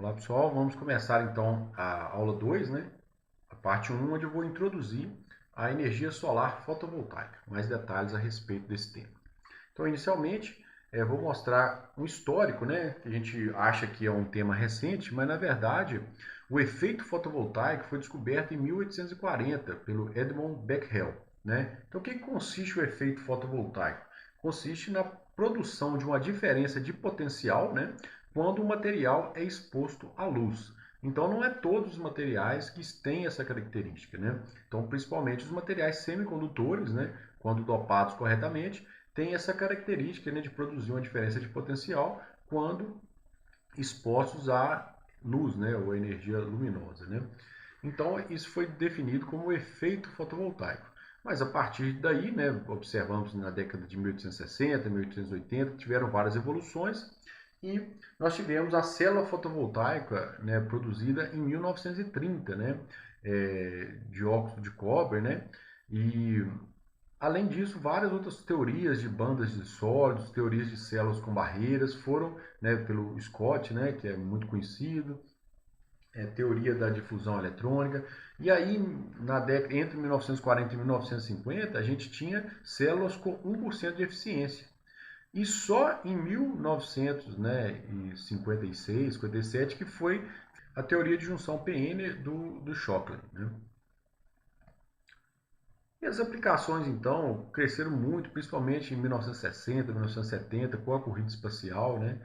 Olá pessoal, vamos começar então a aula 2, né? A parte 1, onde eu vou introduzir a energia solar fotovoltaica, mais detalhes a respeito desse tema. Então, inicialmente, vou mostrar um histórico, né? Que a gente acha que é um tema recente, mas na verdade o efeito fotovoltaico foi descoberto em 1840 pelo Edmund Becquerel, né? Então, o que consiste o efeito fotovoltaico? Consiste na produção de uma diferença de potencial, né? Quando o material é exposto à luz. Então, não é todos os materiais que têm essa característica, né? Então, principalmente os materiais semicondutores, né? Quando dopados corretamente, têm essa característica, né, de produzir uma diferença de potencial quando expostos à luz, né? Ou energia luminosa, né? Então, isso foi definido como o efeito fotovoltaico. Mas a partir daí, né, observamos na década de 1860, 1880, tiveram várias evoluções e nós tivemos a célula fotovoltaica, né, produzida em 1930, né, de óxido de cobre, né, e além disso, várias outras teorias de bandas de sólidos, teorias de células com barreiras foram, né, pelo Scott, né, que é muito conhecido, teoria da difusão eletrônica. E aí, na década, entre 1940 e 1950, a gente tinha células com 1% de eficiência. E só em 1956, 57, que foi a teoria de junção PN do Shockley, né? E as aplicações, então, cresceram muito, principalmente em 1960, 1970, com a corrida espacial, né?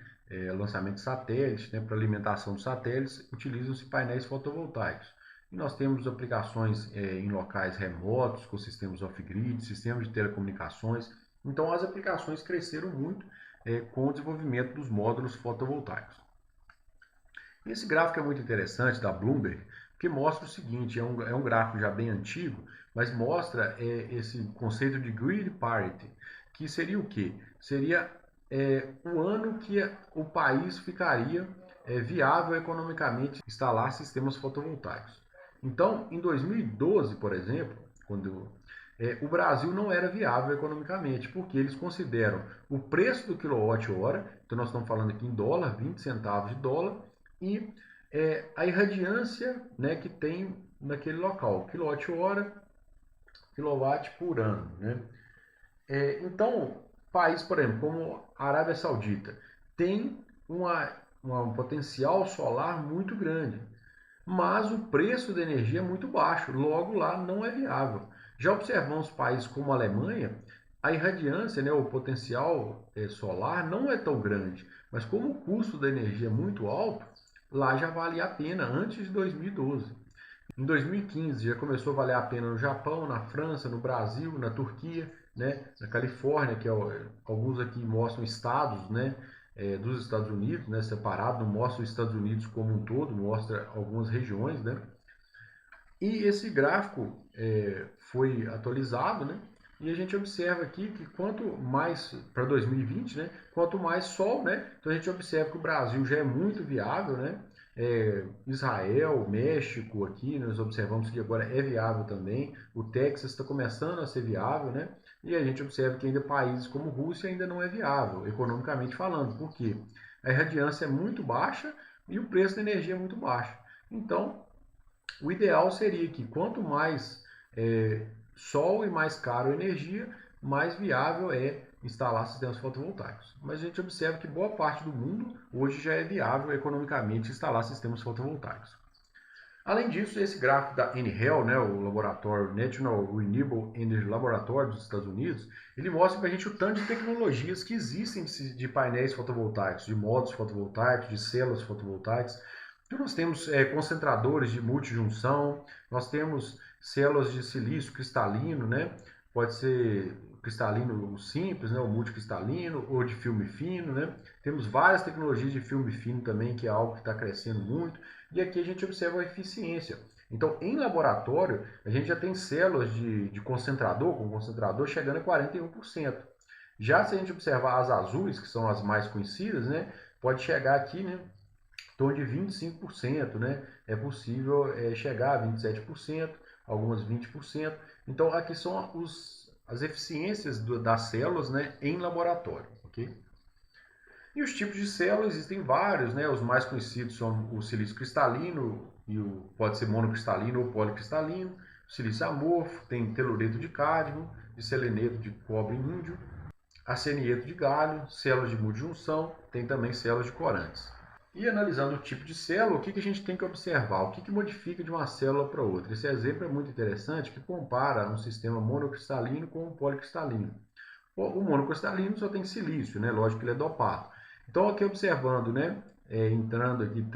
Lançamento de satélites, né? Para alimentação dos satélites, utilizam-se painéis fotovoltaicos. E nós temos aplicações em locais remotos, com sistemas off-grid, sistemas de telecomunicações. Então, as aplicações cresceram muito com o desenvolvimento dos módulos fotovoltaicos. E esse gráfico é muito interessante, da Bloomberg, porque mostra o seguinte, é um gráfico já bem antigo, mas mostra esse conceito de grid parity, que seria o quê? Seria o ano que o país ficaria viável economicamente instalar sistemas fotovoltaicos. Então, em 2012, por exemplo, quando o Brasil não era viável economicamente, porque eles consideram o preço do quilowatt-hora, então nós estamos falando aqui em dólar, 20 centavos de dólar, e a irradiância, né, que tem naquele local, quilowatt-hora, quilowatt por ano, né? Então, país, por exemplo, como a Arábia Saudita, tem um potencial solar muito grande, mas o preço da energia é muito baixo, logo lá não é viável. Já observamos países como a Alemanha, a irradiância, né, o potencial solar não é tão grande, mas como o custo da energia é muito alto, lá já valia a pena antes de 2012. Em 2015 já começou a valer a pena no Japão, na França, no Brasil, na Turquia, né, na Califórnia, que alguns aqui mostram estados, né, dos Estados Unidos, né, separado, não mostra os Estados Unidos como um todo, mostra algumas regiões, né. E esse gráfico foi atualizado, né, e a gente observa aqui que quanto mais, para 2020, né, quanto mais sol, né, então a gente observa que o Brasil já é muito viável, né, Israel, México aqui, nós observamos que agora é viável também, o Texas está começando a ser viável, né, e a gente observa que ainda países como Rússia ainda não é viável, economicamente falando, porque a irradiância é muito baixa e o preço da energia é muito baixo. Então, o ideal seria que quanto mais sol e mais caro a energia, mais viável é instalar sistemas fotovoltaicos. Mas a gente observa que boa parte do mundo hoje já é viável economicamente instalar sistemas fotovoltaicos. Além disso, esse gráfico da NREL, né, o laboratório National Renewable Energy Laboratory dos Estados Unidos, ele mostra para a gente o tanto de tecnologias que existem de painéis fotovoltaicos, de módulos fotovoltaicos, de células fotovoltaicas. Então, nós temos concentradores de multijunção, nós temos células de silício cristalino, né? Pode ser cristalino simples, né? O multicristalino, ou de filme fino, né? Temos várias tecnologias de filme fino também, que é algo que está crescendo muito. E aqui a gente observa a eficiência. Então, em laboratório, a gente já tem células de concentrador, com concentrador chegando a 41%. Já se a gente observar as azuis, que são as mais conhecidas, né? Pode chegar aqui, né? Em torno de 25%, né? É possível chegar a 27%, algumas 20%. Então, aqui são as eficiências das células, né, em laboratório, ok? E os tipos de célula existem vários, né? Os mais conhecidos são o silício cristalino, pode ser monocristalino ou policristalino, o silício amorfo, tem telureto de cádmio, de seleneto de cobre índio, arsenieto de galho, células de multijunção, tem também células de corantes. E analisando o tipo de célula, o que a gente tem que observar? O que modifica de uma célula para outra? Esse exemplo é muito interessante, que compara um sistema monocristalino com um policristalino. O monocristalino só tem silício, né? Lógico que ele é dopado. Então, aqui observando, né? Entrando aqui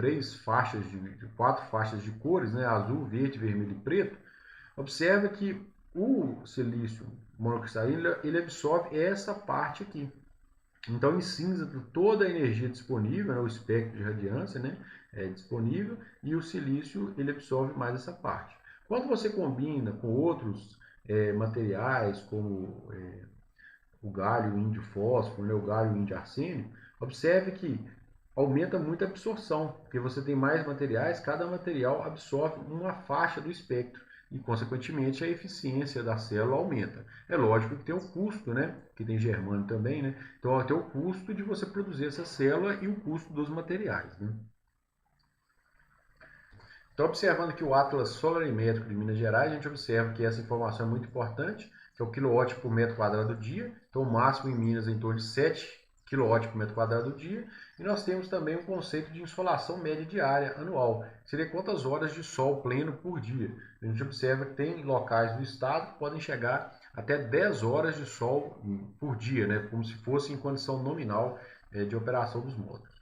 quatro faixas de cores, né? Azul, verde, vermelho e preto. Observa que o silício monocristalino ele absorve essa parte aqui. Então, em cinza, toda a energia disponível, né, o espectro de radiância, né, é disponível, e o silício ele absorve mais essa parte. Quando você combina com outros materiais, como o galho, o índio fósforo, né, o galho, o índio arsênio, observe que aumenta muito a absorção, porque você tem mais materiais, cada material absorve uma faixa do espectro e, consequentemente, a eficiência da célula aumenta. É lógico que tem o custo, né? Que tem germânio também, né? Então, tem o custo de você produzir essa célula e o custo dos materiais, né? Então, observando aqui o Atlas Solarimétrico de Minas Gerais, a gente observa que essa informação é muito importante, que é o quilowatt por metro quadrado do dia. Então, o máximo em Minas é em torno de 7 kW por metro quadrado do dia. E nós temos também um conceito de insolação média diária anual. Seria quantas horas de sol pleno por dia. A gente observa que tem locais do estado que podem chegar até 10 horas de sol por dia, né? Como se fosse em condição nominal de operação dos módulos.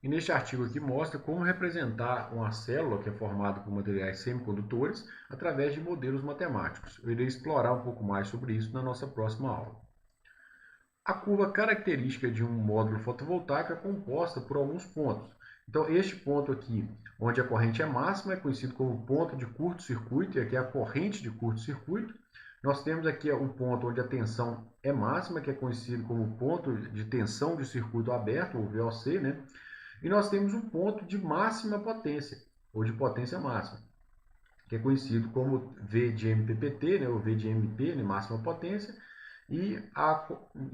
E neste artigo aqui mostra como representar uma célula que é formada por materiais semicondutores através de modelos matemáticos. Eu irei explorar um pouco mais sobre isso na nossa próxima aula. A curva característica de um módulo fotovoltaico é composta por alguns pontos. Então, este ponto aqui, onde a corrente é máxima, é conhecido como ponto de curto-circuito, e aqui é a corrente de curto-circuito. Nós temos aqui um ponto onde a tensão é máxima, que é conhecido como ponto de tensão de circuito aberto, ou VOC, né? E nós temos um ponto de máxima potência, ou de potência máxima, que é conhecido como V de MPPT, né, ou V de MP, né, máxima potência, e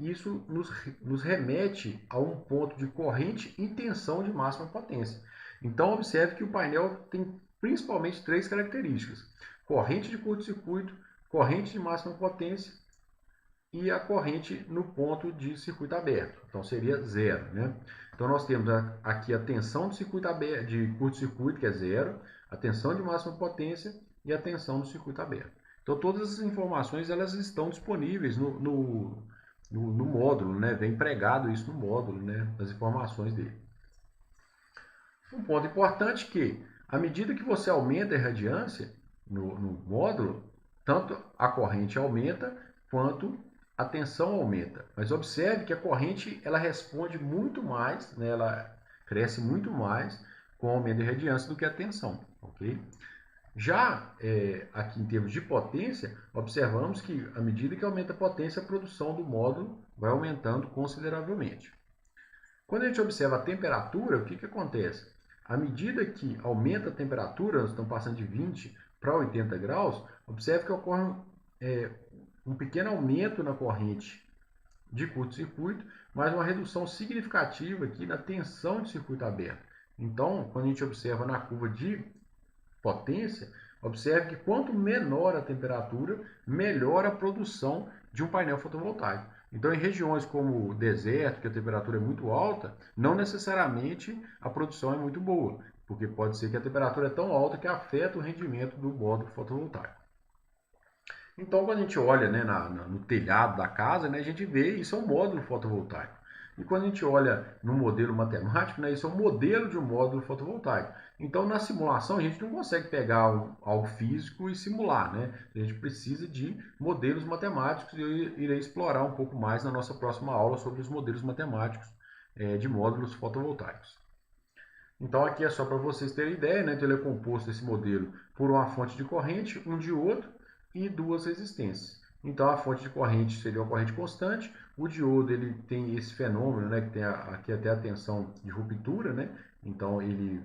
isso nos remete a um ponto de corrente e tensão de máxima potência. Então, observe que o painel tem principalmente três características: corrente de curto-circuito, corrente de máxima potência e a corrente no ponto de circuito aberto. Então, seria zero, né? Então, nós temos aqui a tensão de circuito aberto, de curto-circuito, que é zero, a tensão de máxima potência e a tensão do circuito aberto. Então, todas essas informações elas estão disponíveis no módulo, né? Vem empregado isso no módulo, né? As informações dele. Um ponto importante é que, à medida que você aumenta a irradiância no módulo, tanto a corrente aumenta, quanto a tensão aumenta. Mas observe que a corrente ela responde muito mais, né? Ela cresce muito mais com o aumento de irradiância do que a tensão. Okay? Já aqui em termos de potência, observamos que à medida que aumenta a potência, a produção do módulo vai aumentando consideravelmente. Quando a gente observa a temperatura, o que acontece? À medida que aumenta a temperatura, nós estamos passando de 20 para 80 graus, observe que ocorre um pequeno aumento na corrente de curto-circuito, mas uma redução significativa aqui na tensão de circuito aberto. Então, quando a gente observa na curva de potência, observe que quanto menor a temperatura, melhor a produção de um painel fotovoltaico. Então, em regiões como o deserto, que a temperatura é muito alta, não necessariamente a produção é muito boa, porque pode ser que a temperatura é tão alta que afeta o rendimento do módulo fotovoltaico. Então, quando a gente olha, né, no telhado da casa, né, a gente vê isso é um módulo fotovoltaico. E quando a gente olha no modelo matemático, né, isso é um modelo de um módulo fotovoltaico. Então, na simulação, a gente não consegue pegar algo físico e simular, né? A gente precisa de modelos matemáticos e eu irei explorar um pouco mais na nossa próxima aula sobre os modelos matemáticos de módulos fotovoltaicos. Então, aqui é só para vocês terem ideia, né? Então, ele é composto esse modelo por uma fonte de corrente, um diodo e duas resistências. Então, a fonte de corrente seria uma corrente constante, o diodo ele tem esse fenômeno, né, que tem aqui até a tensão de ruptura, né? Então, ele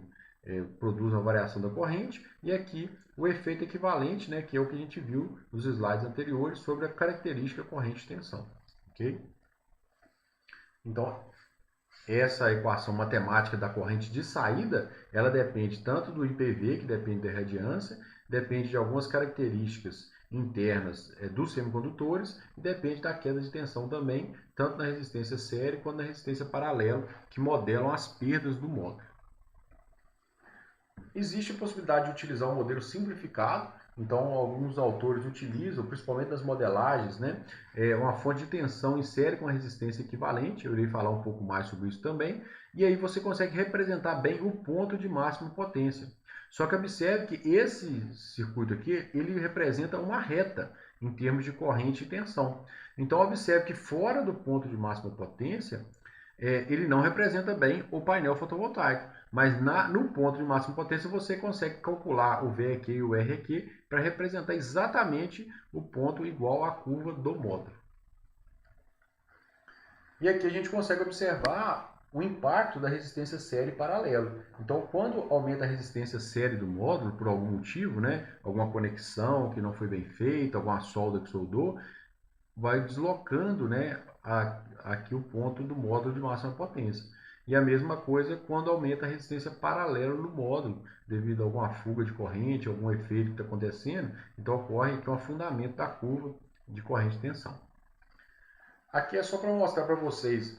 produz uma variação da corrente, e aqui o efeito equivalente, né, que é o que a gente viu nos slides anteriores sobre a característica corrente-tensão. Ok? Então, essa equação matemática da corrente de saída, ela depende tanto do IPV, que depende da radiância, depende de algumas características internas dos semicondutores e depende da queda de tensão também, tanto na resistência série quanto na resistência paralela, que modelam as perdas do módulo. Existe a possibilidade de utilizar um modelo simplificado, então alguns autores utilizam, principalmente nas modelagens, né, uma fonte de tensão em série com resistência equivalente, eu irei falar um pouco mais sobre isso também, e aí você consegue representar bem o ponto de máxima potência. Só que observe que esse circuito aqui, ele representa uma reta em termos de corrente e tensão. Então observe que fora do ponto de máxima potência, ele não representa bem o painel fotovoltaico, mas no ponto de máxima potência você consegue calcular o VEQ e o REQ para representar exatamente o ponto igual à curva do módulo. E aqui a gente consegue observar o impacto da resistência série paralelo. Então, quando aumenta a resistência série do módulo, por algum motivo, né, alguma conexão que não foi bem feita, alguma solda que soldou, vai deslocando, né, aqui o ponto do módulo de máxima potência. E a mesma coisa quando aumenta a resistência paralela no módulo, devido a alguma fuga de corrente, algum efeito que está acontecendo, então ocorre aqui um afundamento da curva de corrente de tensão. Aqui é só para mostrar para vocês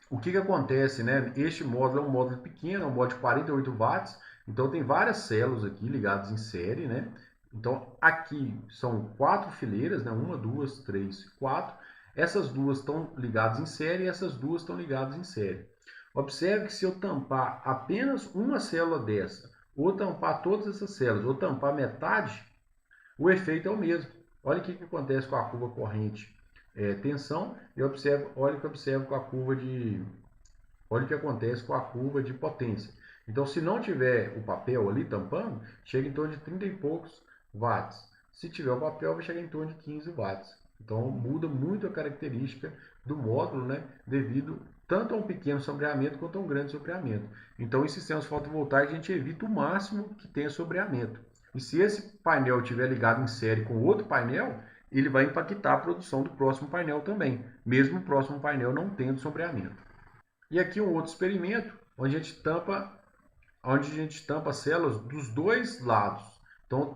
o que acontece, né? Este módulo é um módulo pequeno, é um módulo de 48 watts, então tem várias células aqui ligadas em série, né? Então aqui são 4 fileiras, né? 1, 2, 3, 4. Essas duas estão ligadas em série e essas duas estão ligadas em série. Observe que se eu tampar apenas uma célula dessa, ou tampar todas essas células, ou tampar metade, o efeito é o mesmo. Olha o que acontece com a curva corrente tensão e olha o que observo com a curva olha o que acontece com a curva de potência. Então, se não tiver o papel ali tampando, chega em torno de 30 e poucos watts. Se tiver o papel, vai chegar em torno de 15 watts. Então, muda muito a característica do módulo, né, devido tanto a um pequeno sombreamento quanto a um grande sombreamento. Então, em sistemas fotovoltaicos, a gente evita o máximo que tenha sombreamento. E se esse painel estiver ligado em série com outro painel, ele vai impactar a produção do próximo painel também, mesmo o próximo painel não tendo sombreamento. E aqui um outro experimento, onde a gente tampa células dos dois lados. Então,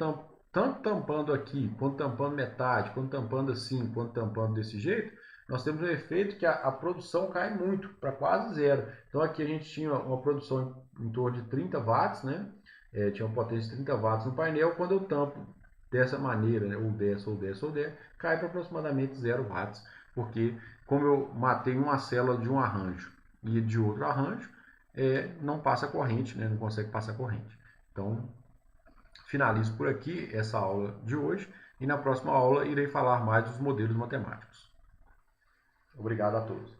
tanto tampando aqui, quanto tampando metade, quanto tampando assim, quanto tampando desse jeito, nós temos um efeito que a produção cai muito, para quase zero. Então aqui a gente tinha uma produção em torno de 30 watts, né? Tinha uma potência de 30 watts no painel. Quando eu tampo dessa maneira, né, ou dessa, ou dessa, ou dessa, cai para aproximadamente 0 watts, porque como eu matei uma célula de um arranjo e de outro arranjo, não passa corrente, né, não consegue passar corrente. Então, finalizo por aqui essa aula de hoje e na próxima aula irei falar mais dos modelos matemáticos. Obrigado a todos.